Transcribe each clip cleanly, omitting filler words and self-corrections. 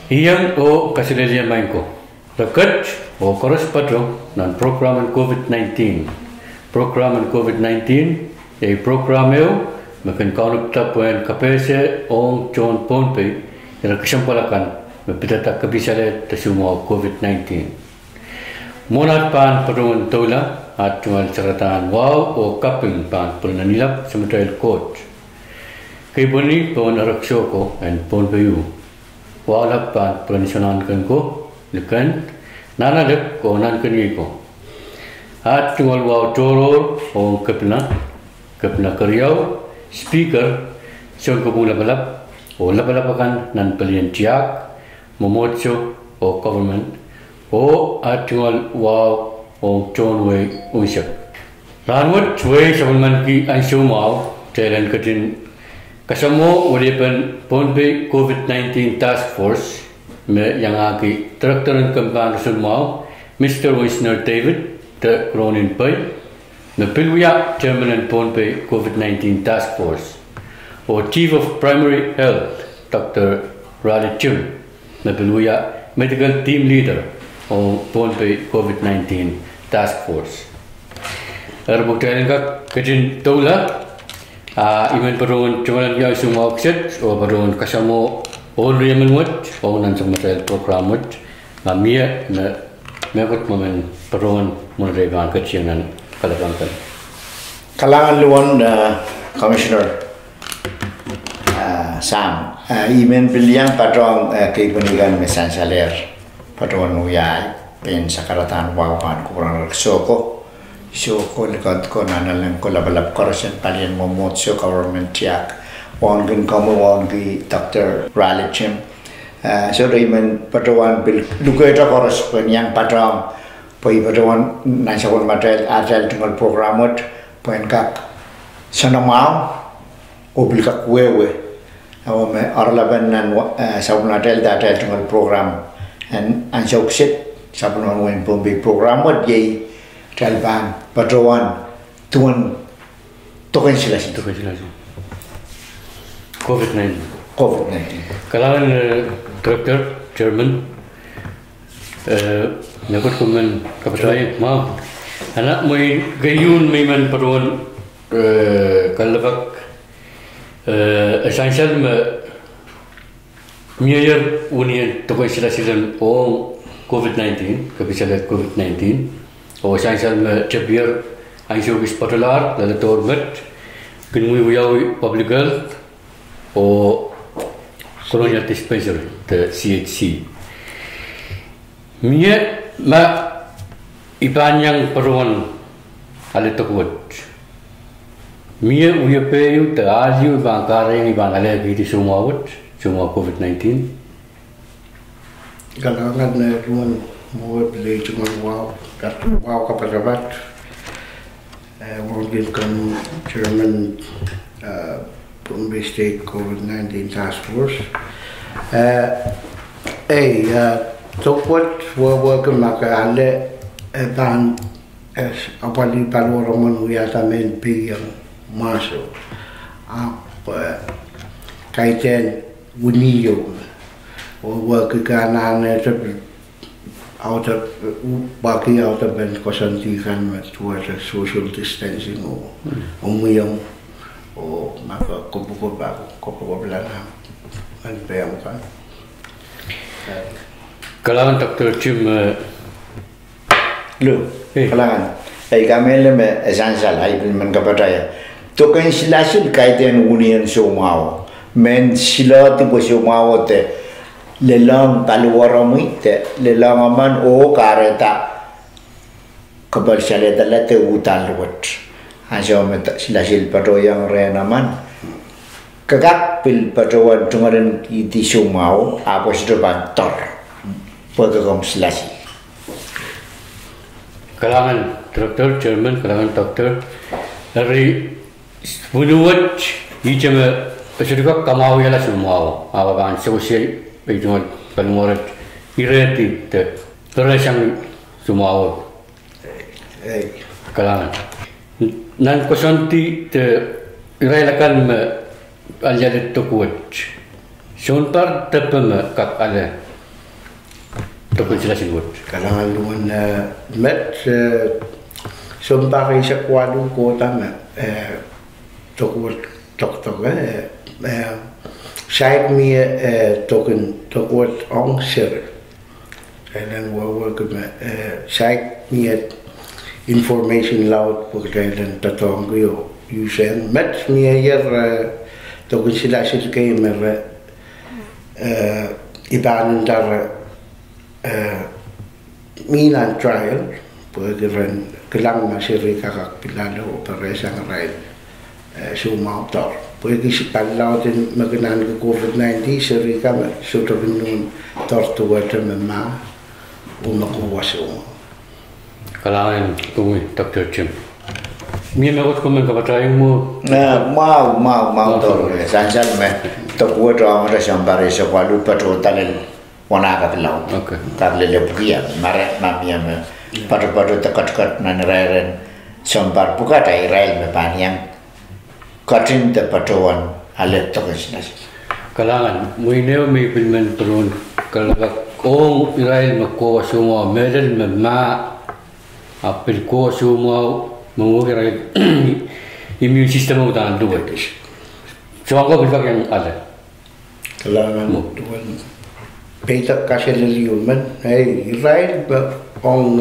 Iyan o kasilalian main ko. Rakat o koros patro ng program ng COVID-19. Program ng COVID-19 ay program yo makan kaunok tapuan kapese o John Pompey yung nagkasampalakan mapitata kabisale ta sumo COVID-19. Munat pan padungan tola at tumal sakratahan wow o kaping pan pernanilap sa material coach. Kay boni pon araksyo ko and Pompey wala pa pernisianan ko lekan nanalek ko nan kanyi ko at tungol wow toro o kapna karyaw speaker siyang kubula balap o labalapakan nan palian tiyak momotso o government o at tungol wow o John Way unsyak lanwat way sabunman ki ansyo mau telan katin kasamo walipan Pompey COVID-19 Task Force yang aki Direktoran Kampanye Sulmau Mr. Wisner David de Cronin Pai napilwiya Chairman Pompey COVID-19 Task Force o Chief of Primary Health Dr. Raleigh Chim napilwiya Medical Team Leader o Pompey COVID-19 Task Force arbuktayan ka kajin tawla iman parun cuman dia semua akses o parun kasamo all remen wat o nan sa material program wat mamia na mekot momen parun monregan kacianan kalabangkan kalangan luan Commissioner Sam iman pilihan padrong keibunigan mesan saler padrong uyai pen sakaratan wawan kurang soko Soko lekat ko nanalang ko labalap korsen palian momot so government tiak wangin kamu wangi Dr. Raleigh Chim so Raymond patawan bil lukai ta koros penyang padang poi patawan nansakon material agile tunggal programot poin kak sanamau obil kak wewe awame arlaban nan sabun agile data tunggal program and ansoksit sabun wen pombi programot yei Talban, Patrawan, Tuan, Token Silasi. COVID-19. Kalangan Director, Chairman, nakot kuman kapatay, ma, anak mo gayun may man Patrawan kalabak essential mayor union Token Silasi o COVID-19, kabisala COVID-19. O essential chapter ansyo bis patular lalu tormet kinui wiyawi public health o colonial dispensary the CHC mie ma ipanyang paruan alitokwat mie uyapeyu ta aliu bangkare ibang ale gidi semua COVID-19 kalangan ruan mau beli cuma wow kapalabat mungkin kan Chairman Pompey State COVID-19 Task Force sokot wawakan maka ale dan apalagi kalau orang menuyata main yang masuk apa kaitan uniyo wawakan kanan out of baki out of ben kosantikan towards social distancing o umuyong o maka kupu lang ang payam kan kalangan Dr. Chim lu kalangan ay kami leme essential ay man kapataya to kan sila kaitan union sumao men sila tipo sumao te lelang taluwaramite lelang aman o kareta kabal sale dalate utalwat aso meta sila pato yang renaman kagak pil patowan tungaran iti sumau apos do bantor pagkakam silasi kalangan Director Chairman kalangan Doktor dari bunuwat ijama pasirika kamau yala sumau awaban sosial itu pengurat ireti te terasang semua kalangan nan kosanti te irailakan aljalit tokuat sontar tepem kak ale Tokon sila sinwot. Kalangan luan met sumpah isa kuadu ko tama tokot side me tokot ong sir. Kailan wawa ko side me information loud po kailan tatong ko yusen met me yer tokon sila kayo mer ibanan dar Milan trial pagkaran kelang masih kakak pilalo operasi ngarai sumautor pagi sepalau dan mengenai COVID-19 seri kami sudah benun tortua termemah umakuwasu. Kalangan kumi Dr. Jim. Mie megot komen kabatayang mo. Mau tor sansal me tortua orang ada sampai sekolah patro talent wana ka pilau. Okay. Karle le pukia mare mamia me patro tekat nan rairen sampai buka ta Israel me paniang katin te patron alet to kesnas. Kalangan muineo me pilmen turun kalaga kong Israel mako semua medal memma apil ko semua mengurai immune system udah dua. Semua kau bisa yang ada. Kalangan tuan Peter kasih leliuman, Israel ong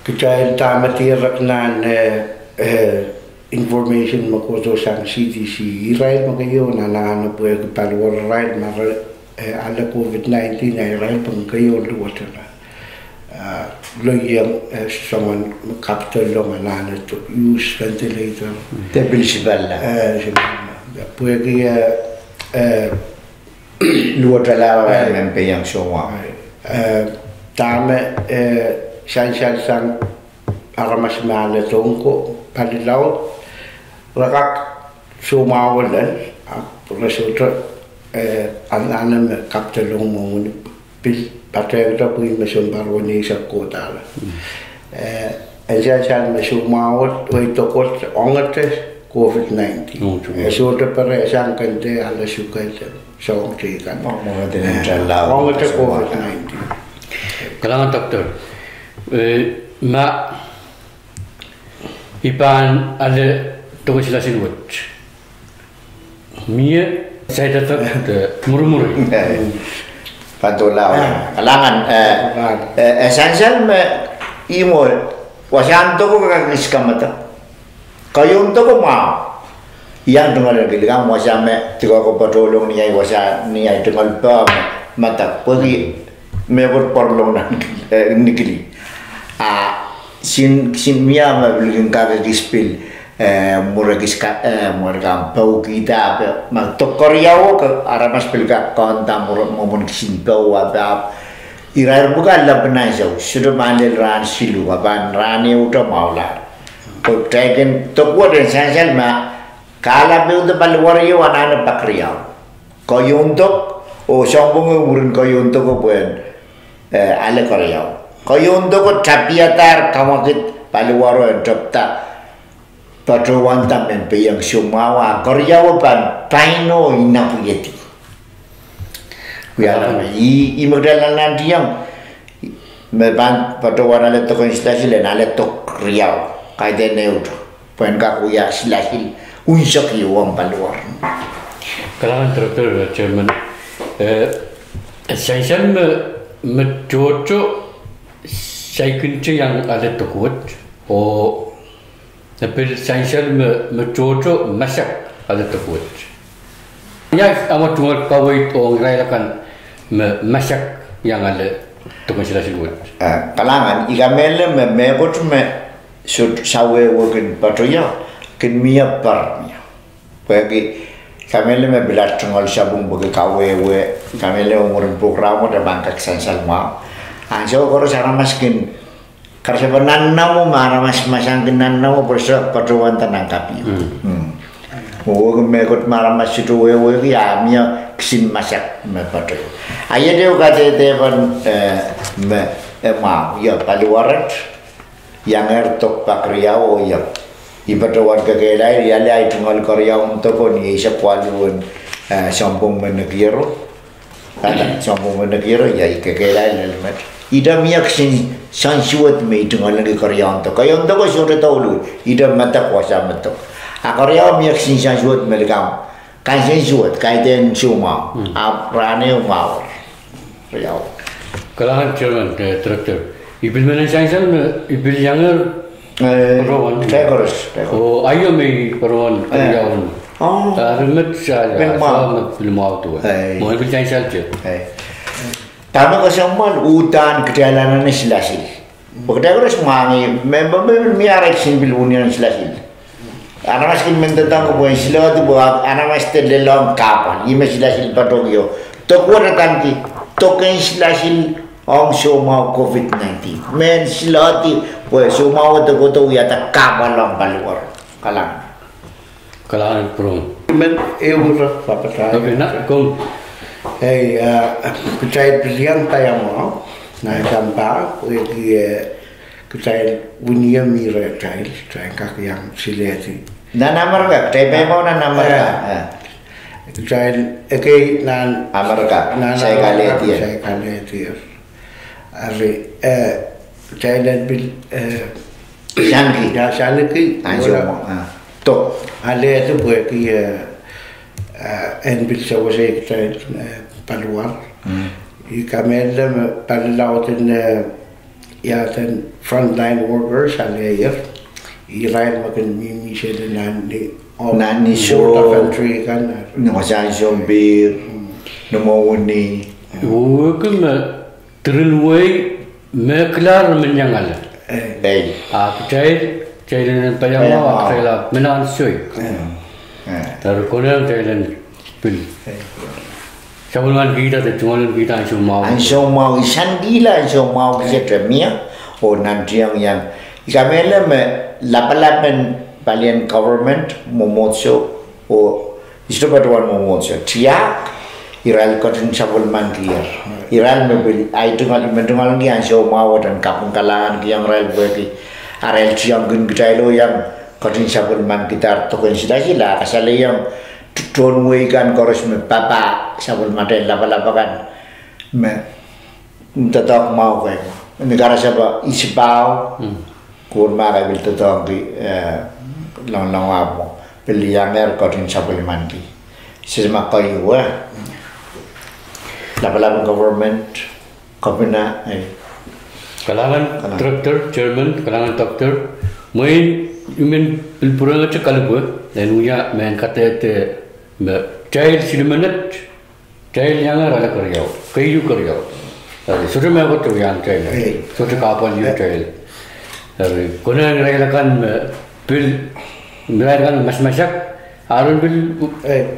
kita tamati raknan information makoto sang CDC Israel magayo na po yung palwar Israel mara ala COVID-19 na Israel pang kayo luwata na loyang someone capital long na to use ventilator Tebil sibala. Puwede Luwata lawa mempe yang semua. Tama sang aramas mala tongko palilaw rakak sumawalan resulta ananam kaptalong mo pil patay ta puy masyon baroni sa kota la sang masumawat o itokot ongates COVID-19. Resulta para sang kante ala sukay sa ongtikan. Ongates COVID-19. Kalangan doktor, ma ipan ada toko sila sinwot. Mie saya tetap murmur. Pantulaw. Kalangan essential me imo wasanto ko kakis kamata. Kayo ko ma yang dengar bilang wasame tiga ko patulong niya wasa niya dengar pa mata pagi mebor porlong na nikili sin mia ma bilang ka dispil muragis ka muragam pau kita ma tokoriawo ka aramas pilga konta momon sin pau ada irar bukan la benazau sudah mandel ran silu aban rani uta maula Pagkain tokwa din sansal ma kala udah balwariyo anak bakriyaw. Kayuntok o sambung umurin kayuntok ko puen ale kariyaw. Kayuntok ko tapiatar kamakit balwaro entopta patruwan tamen peyang sumawa kariyaw pan paino inapuyeti. Kuya i magdalan nanti yang meban patruwan ale to konstasi len ale to riyaw. Kaya neutro, puen kakuya silahil unsak iwang paluar. Kalangan doktor Chairman, saya mencoco saya kunci yang ada takut, tapi saya mencoco masak ada takut. Ya, amat cuma kawit orang lain akan masak yang ada takut sila sikut. Kalangan ikamele mekot sud sawe wogen patoya ken mia parnya pagi kamele me belat tengol sabung bagi kawe we kamele umur program ada bangkak sansal ma anjo koro sara maskin karse banan namu mara mas masang kenan namu perso patowan tanang kapi wogen me kot mara mas situ we ya mia kisin masak me patoya aye deu kate teban me ma ya paluarat yang ertok pakriau ya ibatawan kegelai ya lai tunggal korea untuk ni isa kwaluan sampung menegiro kata sambung negara ya ikekelai lemet ida miyak sin sansuat me dengan lagi karyawan to ko sore taulu ida mata kuasa metok akarya miyak sin sansuat melekam kan sansuat kaiden cuma aprane mau riau Kalahan Chairman Director ibil mana sangsal ibil younger perwan oh ayo me perwan karyawan remet saya sama belum mau tu mau ibil sangsal je Tama ko samal utan kedalanan silasil. Pagda ko mangi member mi arek sin bil union silasil. Ana mas kin mentang ko boy sila tu buat ana mas telelong kapan. Ime silasil patogyo. To ko tanti to ken silasil ong show mau COVID-19. Men silati boy show mau to ko to ya ta kapan long balwar. Kalahan perwan. Men ura papata. Okay nak kong Hey, kucai pilihan tayang mau, naik gambar, kucai punya mira cai kaki yang silati. Nana marga, tebe mau nana marga. Kucai nan Amerika, saya kali dia. Ari, kucai dan bil, Shanki, ya Shanki, to, ale tu buat dia. En bil så sig till Paluar. I kamellen Palulauten ja den frontline workers alle I rein makan mimi sede nani show country kan no sa zombie no mawuni وكم ترنوي ما كلار من ينقل dai جاي بياما وكلا من عن شوي تركونا جاي بيل Sabulan kita tu cuma kita ansau mau sandila ansau mau setemia o nanti yang ikamela me lapalapen balian government momotso o istopatuan momotso tiak iral kotin sabulman kier iral me ai tungal ngi ansau mau dan kapung kalangan yang ral bagi arel tiang gun gitailo yang kotin sabulman kita tokon sila asale yang Don kan koros me papa sabul mate lapa kan me tetok mau kayak negara siapa isipau kurma kayak bil tetok di long apa beli yang kotin sabul mandi sesama kayu lapa government kopina kalangan doktor German kalangan doktor main Imen pilpurang aja kalau buat dan punya main kata itu child silmanat child yang ada kerja kayu kerja jadi sudah mau tu yang child sudah kapan you child jadi konon mereka kan pil mereka kan masak arun pil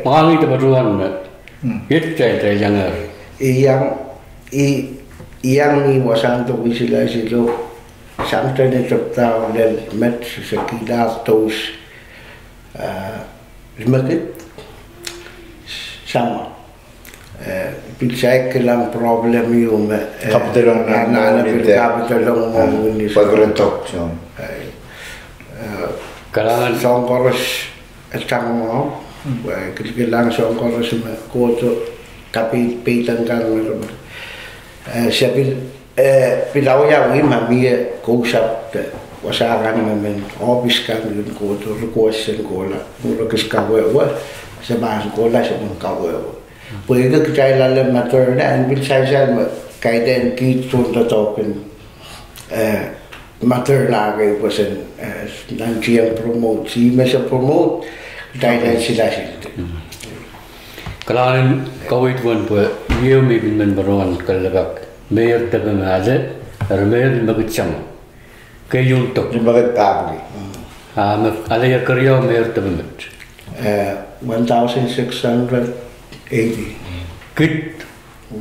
mangi tu beruan itu child yang ni wasan tu bisila situ sampai ni tertawa dan met sekitar tos semakin sama Picai kelam problem yung kapitelong na kapitelong ni pagretok so kalangan songkoros estang mo kelang songkoros koto tapi pitan kan siapil pilau ya wi mami kusap wasaran men obis kan yun koto requestion kola muro kiskawe wa sa bahas kola sa kawe Pwede kita ilalim matter na and bil siya kaya din kitun to token matter lagi po sa nandiyan promote si mesa promote kaya din sila Kalangan kawit wan po iyo may binman baruan kalabak mayor tabi mahalit ar mayor magitsam kaya yung tok bakit tabi alaya karyaw mayor tabi mat 1,680 Kit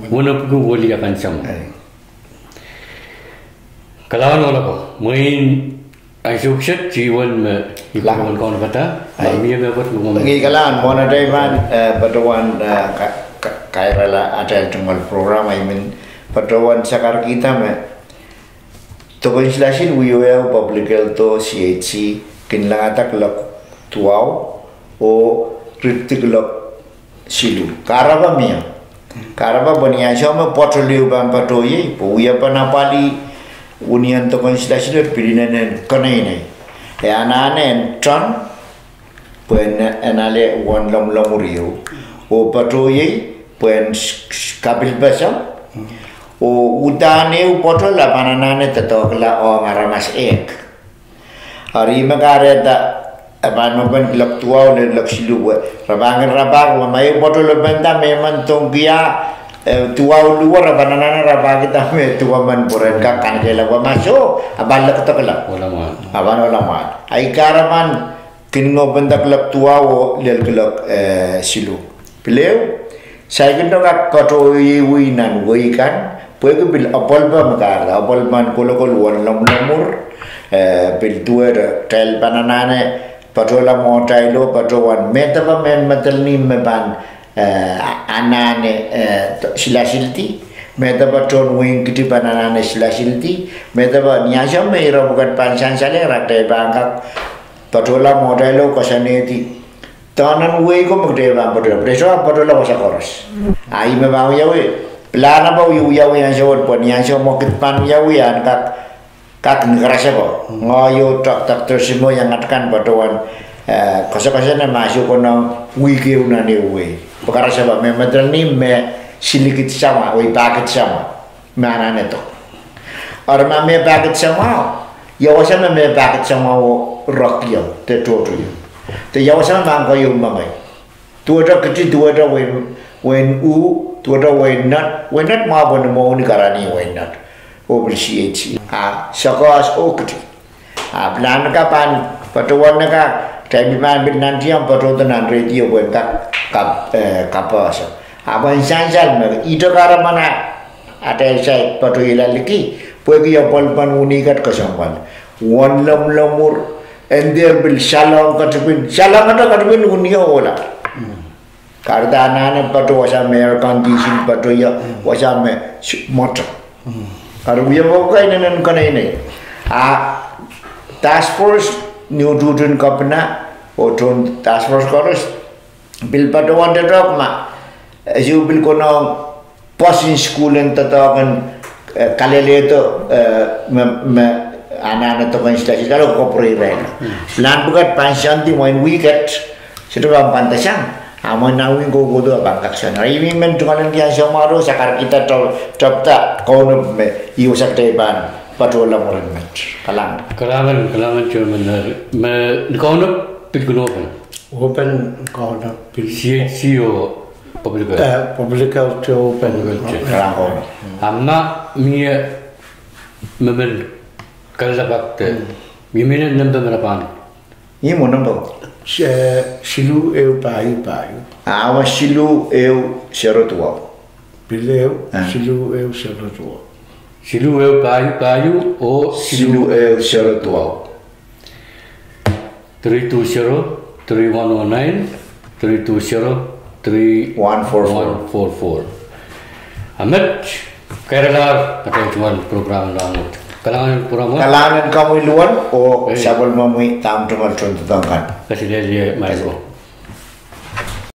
wana pun wali akan sam. Kalau orang ko, main asukset jiwan me ikan kawan kata, mami me buat ngomong. Lagi kalan mana daiman patuan kairala ada tunggal program aimin patuan sakar kita me. Tokon silasin wiyo public health to CHC kinlang atak lak tuaw o kritik lak silu karaba mia Karaba bania sama portfolio bang patoye, puya panapali union to konsilasyon pilinen kanay na. Anane tron, puen anale wan lamuriyo. O patoye, puen kapil basam. O udane u portol la pananane tatokla o ngaramas ek. Hari magareta abano ban lak tuaw le lak silu rabang may botol benda memang tonggia tuaw luar abanana rabang kita me tuaw man puren ka kan kela wa maso abalak to kala wala man ay karaman kinno benda lak tuaw le lak silu pileu saya kena ka kato wi nan wi kan puede bil apol ba magara apol man kolokol wan lamur bil tuer tel bananane patola motailo patowan metaba men matalni meban anane silasilti metaba ton wing kiti bananane silasilti metaba nyasam meira bukan pansan sale rakte bangkak patola motailo kosaneti tanan wei ko magde bang patola preso patola kosa koros ai me bang yawe plana ba yawe yang jawat pon yang mo kitpan yawe an kak ngerasa kok ngoyo tak tersimo yang ngatakan batuan kosa-kosa na masuk kono wiki unane we perkara sebab memang ni me silikit sama we paket sama mana neto orang me paket sama ya wasana me paket sama rockyo te toto te ya wasana bangko yung mangai tuwa kecil tuwa when tuwa when not mabon mo ni karani when not OBCH sakos okti plan ka pan patuan ka time man bin nanti am patotan radio wen kap kapas aban sanjal me ito kara mana ada sai patu ilaliki puegi apol pan unikat kasampan one lamur and there will shalom katubin unia ola kardana patu wasa mer condition patu ya wasa me motor kalau dia buka ini kan task force new student kapna otun task force koros bil pada wanda drop ma ju bil kono posting school enta kan kalele to anak-anak to kan sila kalau kopri ren plan bukat pansyanti main weekend sudah pantasan aman nawin ko godo bangkak sana ini men tungalan dia somaro sakar kita top tak kono iusak teban patola morenmet kalaman chairman me kono pilgulopen open kono pil CEO public to open kalango amma mi memel kalabakte mi menen namba marapan ini mo namba silu eu paio awa silu eu serotua pileu silu eu serotua silu eu paio o silu eu serotua 320 3109 320 3144 Ahmed Kerala atau jual program langut kalangan kamu luar o sabal mamui tam tumal contoh kan kasih dia mai